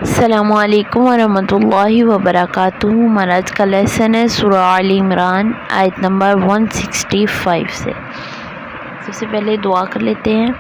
السلام علیکم ورحمۃ اللہ وبرکاتہ۔ ہمارا آج کا لیسن ہے سورہ آل عمران آیت نمبر 165 سے۔ سب سے پہلے دعا کر لیتے ہیں۔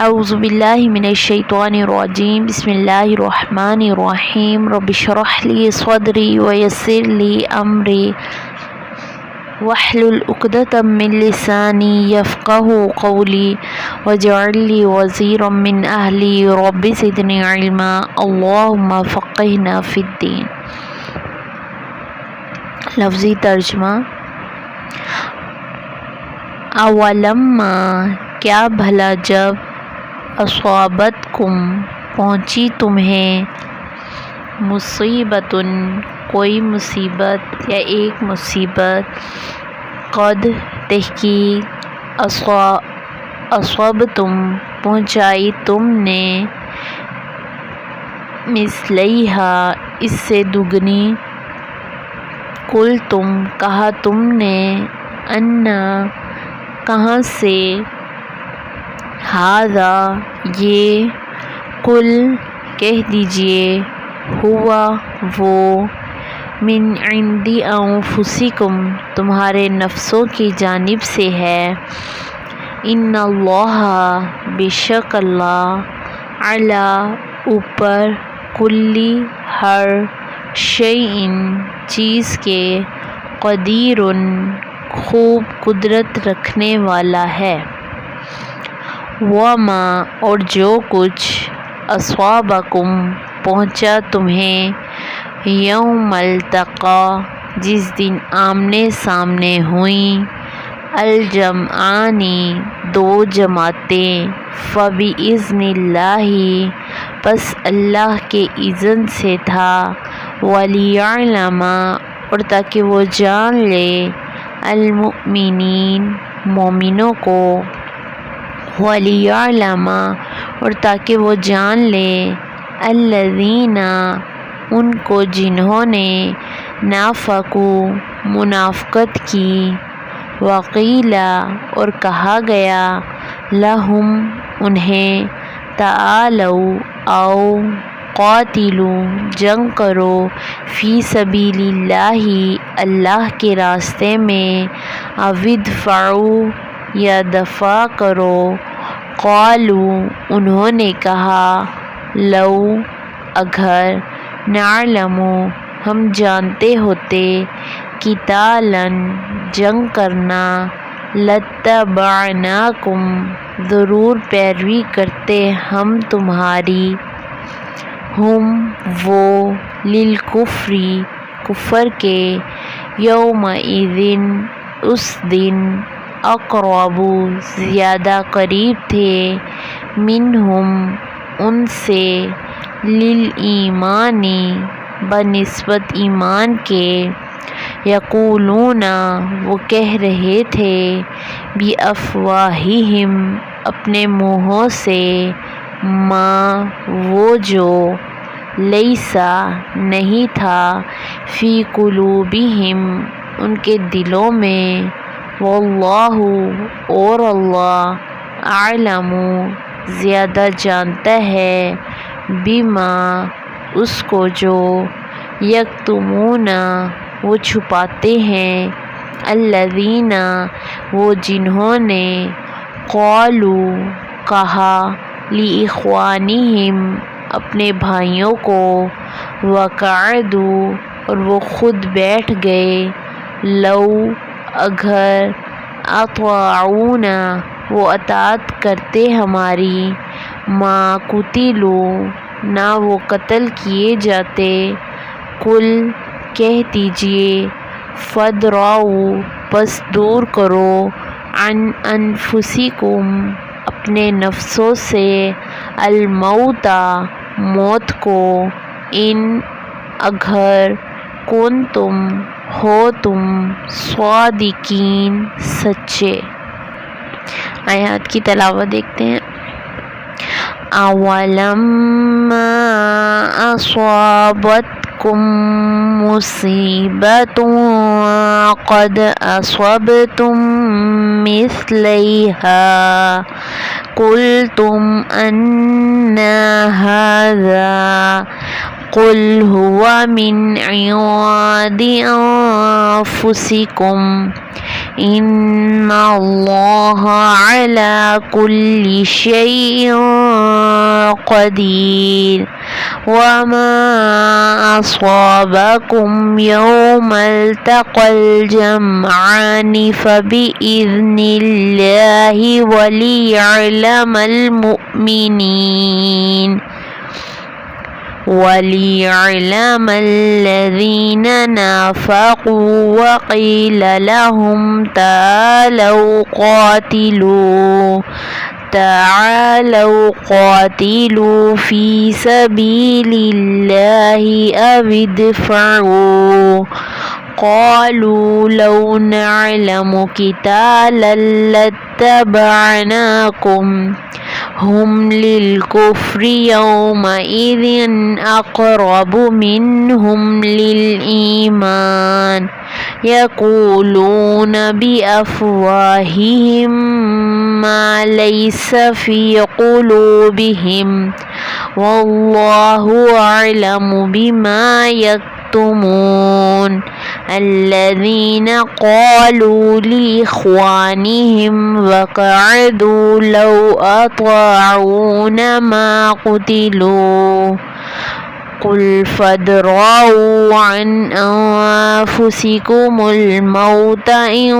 اعوذ باللہ من الشیطان الرجیم، بسم اللہ الرحمن الرحیم۔ رب اشرح لی صدری ویسر لی امری واحلل عقدۃ من لسانی یفقہوا قولی واجعل لی وزیرا من اہلی رب زدنی علما اللہم فقہنا فی الدین۔ لفظی ترجمہ۔ اولما کیا بھلا جب اصابتکم پہنچی تمہیں مصیبت کوئی مصیبت یا ایک مصیبت، قد تحقیق اصابتم پہنچائی تم نے، مثلیہا اس سے دگنی، قل تم کہا تم نے، انا کہاں سے، ھذا یہ، قل کہہ دیجئے، ہوا وہ، من عند انفسکم تمہارے نفسوں کی جانب سے ہے، ان اللہ بے شک اللہ، علی اوپر، کلی ہر، شیء چیز کے، قدیر خوب قدرت رکھنے والا ہے، وما اور جو کچھ، اصابکم پہنچا تمہیں، یوم التقی جس دن آمنے سامنے ہوئیں، الجمعانی دو جماعتیں، فبإذن اللہ پس اللہ کے اذن سے تھا، ولیعلم اور تاکہ وہ جان لے، المؤمنین مومنوں کو، ولیعلم اور تاکہ وہ جان لے، الذین ان کو جنہوں نے، نافقوا منافقت کی، وقیل اور کہا گیا، لہم انہیں، تعالوا آؤ، قاتلوا جنگ کرو، فی سبیل اللہ اللہ کے راستے میں، او ادفعوا یا دفع کرو، قالوا انہوں نے کہا، لو اگر، نعلم ہم جانتے ہوتے، قتالا جنگ کرنا، لاتبعناکم ضرور پیروی کرتے ہم تمہاری، ہم وہ، للکفر کفر کے، یومئذ اس دن، اقرب زیادہ قریب تھے، منہم ان سے، للایمان بنسبت ایمان کے، یقولون وہ کہہ رہے تھے، بافواہہم اپنے منہوں سے، ما وہ جو، لیسا نہیں تھا، فی قلوبہم ان کے دلوں میں، واللہ اور اللہ، اعلم زیادہ جانتا ہے، بما اس کو جو، یکتمون وہ چھپاتے ہیں، الذین وہ جنہوں نے، قالوا کہا، لاخوانہم اپنے بھائیوں کو، وقعدوا اور وہ خود بیٹھ گئے، لو اگر، اطاعونا وہ اطاعت کرتے ہماری، ما قتلوا نہ وہ قتل کیے جاتے، قل کہہ دیجئے، فادرؤا پس دور کرو، عن انفسکم اپنے نفسوں سے، الموت موت کو، ان اگر، کنتم ہو تم، صادقین سچے۔ آیات کی تلاوت دیکھتے ہیں۔ اولما اصابتکم أصابتكم مصيبة قد أصبتم مثليها قلتم أنى هذا قل هو من عند أنفسكم إن الله على كل شيء قدير وما أصابكم يوم التقى الجمعان فبإذن الله وليعلم الذين نافقوا وقيل لهم تعالوا قاتلوا في سبيل الله أو ادفعوا قالوا لو نعلم قتالا لاتبعناكم هم للكفر يومئذ أقرب منهم للإيمان يقولون بأفواههم ما ليس في قلوبهم والله أعلم بما يكتمون الذين قالوا لإخوانهم وقعدوا لو أطاعونا ما قتلوا قل فادرءوا عن أنفسكم الموت إن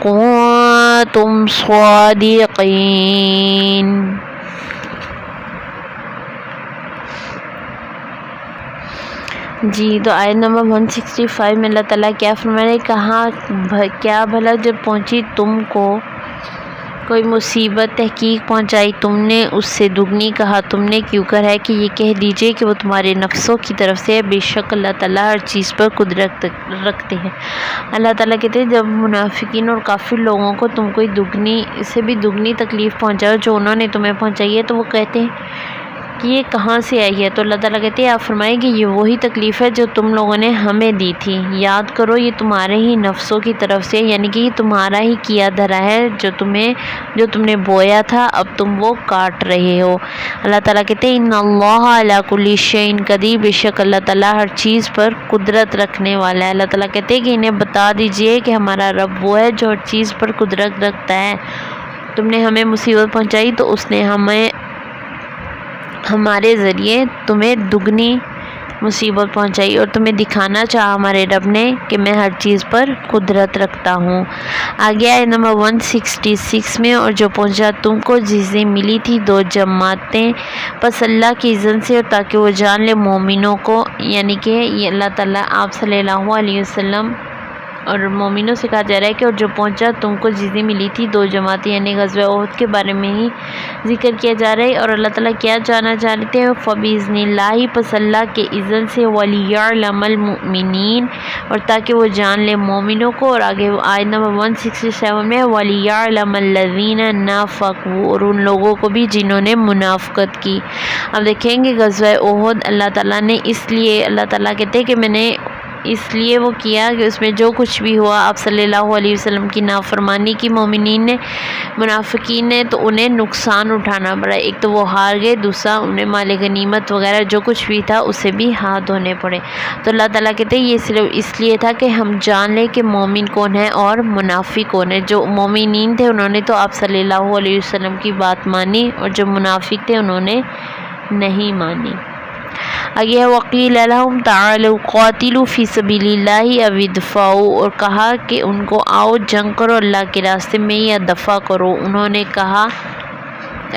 كنتم صادقين. جی تو آیت نمبر 165 میں اللہ تعالیٰ کیا فرما رہے، کہا کیا بھلا جب پہنچی تم کو کوئی مصیبت تحقیق پہنچائی تم نے اس سے دگنی کہا تم نے کیوں کر ہے کہ یہ کہہ دیجئے کہ وہ تمہارے نفسوں کی طرف سے ہے، بے شک اللہ تعالیٰ ہر چیز پر قدرت رکھتے ہیں۔ اللہ تعالیٰ کہتے ہیں جب منافقین اور کافر لوگوں کو تم کوئی دگنی اس سے بھی دگنی تکلیف پہنچاؤ جو انہوں نے تمہیں پہنچائی ہے تو وہ کہتے ہیں کہ یہ کہاں سے آئی ہے، تو اللہ تعالیٰ کہتے ہیں آپ فرمائیں کہ یہ وہی تکلیف ہے جو تم لوگوں نے ہمیں دی تھی، یاد کرو یہ تمہارے ہی نفسوں کی طرف سے، یعنی کہ یہ تمہارا ہی کیا دھرا ہے جو تم نے بویا تھا اب تم وہ کاٹ رہے ہو۔ اللہ تعالیٰ کہتے ہیں ان اللہ علی کل شیء قدیر، بے شک اللہ تعالیٰ ہر چیز پر قدرت رکھنے والا ہے۔ اللہ تعالیٰ کہتے ہیں کہ انہیں بتا دیجئے کہ ہمارا رب وہ ہے جو ہر چیز پر قدرت رکھتا ہے، تم نے ہمیں مصیبت پہنچائی تو اس نے ہمارے ذریعے تمہیں دگنی مصیبت پہنچائی اور تمہیں دکھانا چاہا ہمارے رب نے کہ میں ہر چیز پر قدرت رکھتا ہوں۔ آگے آئے نمبر 166 میں اور جو پہنچا تم کو چیزیں ملی تھی دو جماعتیں پس اللہ کی اذن سے اور تاکہ وہ جان لے مومنوں کو، یعنی کہ یہ اللہ تعالیٰ آپ صلی اللہ علیہ وسلم اور مومنوں سے کہا جا رہا ہے کہ اور جو پہنچا تم کو چیزیں ملی تھی دو جماعتیں، یعنی غزوہ احد کے بارے میں ہی ذکر کیا جا رہا ہے، اور اللہ تعالیٰ کیا جانا چاہتے ہیں فبإذن اللہ، پس اللہ کے اذن سے، ولیعلم المؤمنین، اور تاکہ وہ جان لے مومنوں کو، اور آگے آیت نمبر 167 میں ولیعلم الذین نافقوا، اور ان لوگوں کو بھی جنہوں نے منافقت کی۔ اب دیکھیں گے غزوہ احد اللہ تعالیٰ نے اس لیے، اللہ تعالیٰ کہتے ہیں کہ میں نے اس لیے وہ کیا کہ اس میں جو کچھ بھی ہوا آپ صلی اللہ علیہ وسلم کی نافرمانی کی مومنین نے، منافقین نے، تو انہیں نقصان اٹھانا پڑا، ایک تو وہ ہار گئے، دوسرا انہیں مال غنیمت وغیرہ جو کچھ بھی تھا اسے بھی ہاتھ دھونے پڑے۔ تو اللہ تعالیٰ کہتے ہیں یہ صرف اس لیے تھا کہ ہم جان لیں کہ مومن کون ہے اور منافق کون ہے۔ جو مومنین تھے انہوں نے تو آپ صلی اللہ علیہ وسلم کی بات مانی، اور جو منافق تھے انہوں نے نہیں مانی۔ آگے وقیل لہم تعالوا قاتلوا فی سبیل اللہ او ادفعوا، اور کہا کہ ان کو آؤ جنگ کرو اللہ کے راستے میں یا دفع کرو۔ انہوں نے کہا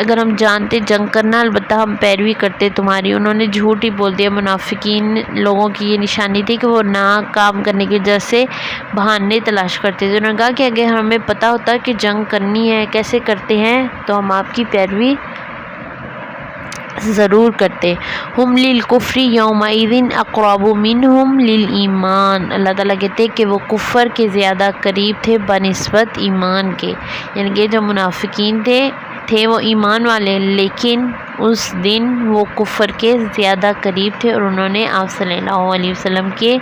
اگر ہم جانتے جنگ کرنا البتہ ہم پیروی کرتے تمہاری۔ انہوں نے جھوٹ ہی بول دیا۔ منافقین لوگوں کی یہ نشانی تھی کہ وہ نہ کام کرنے کی وجہ سے بہانے تلاش کرتے تھے۔ انہوں نے کہا کہ اگر ہمیں پتہ ہوتا کہ جنگ کرنی ہے کیسے کرتے ہیں تو ہم آپ کی پیروی ضرور کرتے۔ ہم للکفر یومئذ اقرب منہم للایمان، اللہ تعالیٰ کہتے ہیں کہ وہ کفر کے زیادہ قریب تھے بنسبت ایمان کے، یعنی کہ جو منافقین تھے وہ ایمان والے لیکن اس دن وہ کفر کے زیادہ قریب تھے اور انہوں نے آپ صلی اللہ علیہ وسلم کے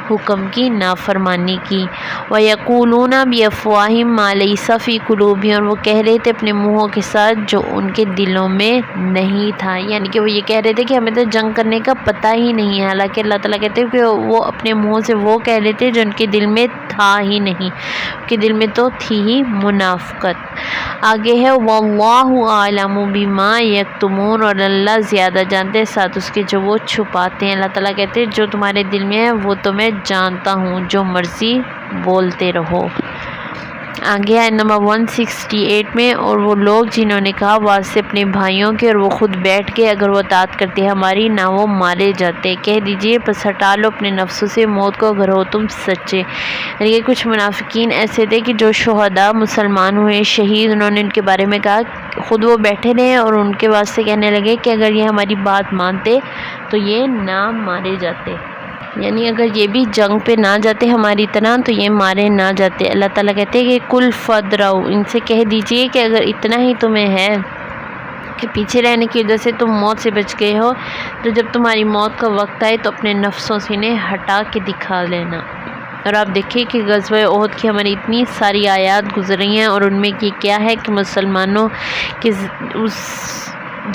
حکم کی نافرمانی کی۔ وَيَقُولُونَ بِأَفْوَاهِهِم مَّا لَيْسَ فِي قُلُوبِهِم، اور وہ کہہ رہے تھے اپنے منہوں کے ساتھ جو ان کے دلوں میں نہیں تھا، یعنی کہ وہ یہ کہہ رہے تھے کہ ہمیں تو جنگ کرنے کا پتہ ہی نہیں ہے، حالانکہ اللہ تعالیٰ کہتے ہیں کہ وہ اپنے منہوں سے وہ کہہ رہے تھے جو ان کے دل میں تھا ہی نہیں، ان کے دل میں تو تھی ہی منافقت۔ آگے ہے وَاللَّهُ أَعْلَمُ بِمَا يَكْتُمُونَ، اور اللہ زیادہ جانتے ہیں ساتھ اس کے جو وہ چھپاتے ہیں۔ اللہ تعالیٰ کہتے ہیں جو تمہارے دل میں ہے وہ تو میں جانتا ہوں، جو مرضی بولتے رہو۔ آگے ہے نمبر 168 میں، اور وہ لوگ جنہوں نے کہا واضح سے اپنے بھائیوں کے اور وہ خود بیٹھ کے اگر وہ اطاعت کرتے ہماری نہ وہ مارے جاتے، کہہ دیجئے بس ہٹا لو اپنے نفسوں سے موت کو اگر ہو تم سچے۔ یعنی کہ کچھ منافقین ایسے تھے کہ جو شہداء مسلمان ہوئے شہید، انہوں نے ان کے بارے میں کہا، خود وہ بیٹھے رہے اور ان کے واسطے کہنے لگے کہ اگر یہ ہماری بات مانتے تو یہ نہ مارے جاتے، یعنی اگر یہ بھی جنگ پہ نہ جاتے ہماری طرح تو یہ مارے نہ جاتے۔ اللہ تعالیٰ کہتے ہیں کہ کل فدرو، ان سے کہہ دیجئے کہ اگر اتنا ہی تمہیں ہے کہ پیچھے رہنے کی وجہ سے تم موت سے بچ گئے ہو، تو جب تمہاری موت کا وقت آئے تو اپنے نفسوں سے انہیں ہٹا کے دکھا لینا۔ اور آپ دیکھیں کہ غزوہ احد کی ہماری اتنی ساری آیات گزر رہی ہیں اور ان میں کی کیا ہے کہ مسلمانوں کے اس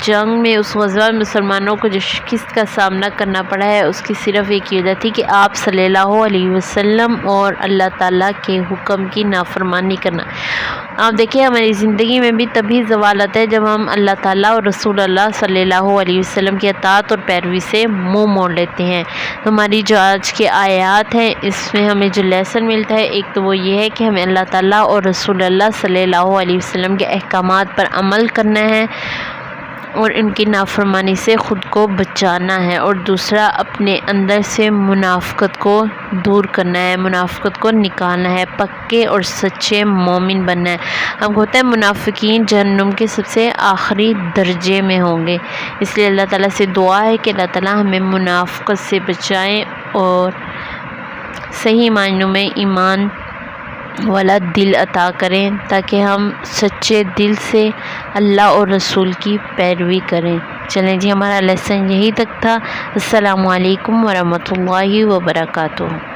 جنگ میں، اس غزوہ میں مسلمانوں کو جو شکست کا سامنا کرنا پڑا ہے اس کی صرف ایک وجہ تھی کہ آپ صلی اللہ علیہ وسلم اور اللہ تعالیٰ کے حکم کی نافرمانی کرنا۔ آپ دیکھیں ہماری زندگی میں بھی تبھی زوال آتا ہے جب ہم اللہ تعالیٰ اور رسول اللہ صلی اللہ علیہ وسلم کی اطاعت اور پیروی سے منہ موڑ لیتے ہیں۔ ہماری جو آج کے آیات ہیں اس میں ہمیں جو لیسن ملتا ہے، ایک تو وہ یہ ہے کہ ہمیں اللہ تعالیٰ اور رسول اللہ صلی اللہ علیہ وسلم کے احکامات پر عمل کرنا ہے اور ان کی نافرمانی سے خود کو بچانا ہے، اور دوسرا اپنے اندر سے منافقت کو دور کرنا ہے، منافقت کو نکالنا ہے، پکے اور سچے مومن بننا ہے۔ ہم کو ہوتا ہے منافقین جہنم کے سب سے آخری درجے میں ہوں گے، اس لیے اللہ تعالیٰ سے دعا ہے کہ اللہ تعالیٰ ہمیں منافقت سے بچائیں اور صحیح معنوں میں ایمان والا دل عطا کریں تاکہ ہم سچے دل سے اللہ اور رسول کی پیروی کریں۔ چلیں جی، ہمارا لیسن یہی تک تھا۔ السلام علیکم ورحمۃ اللہ وبرکاتہ۔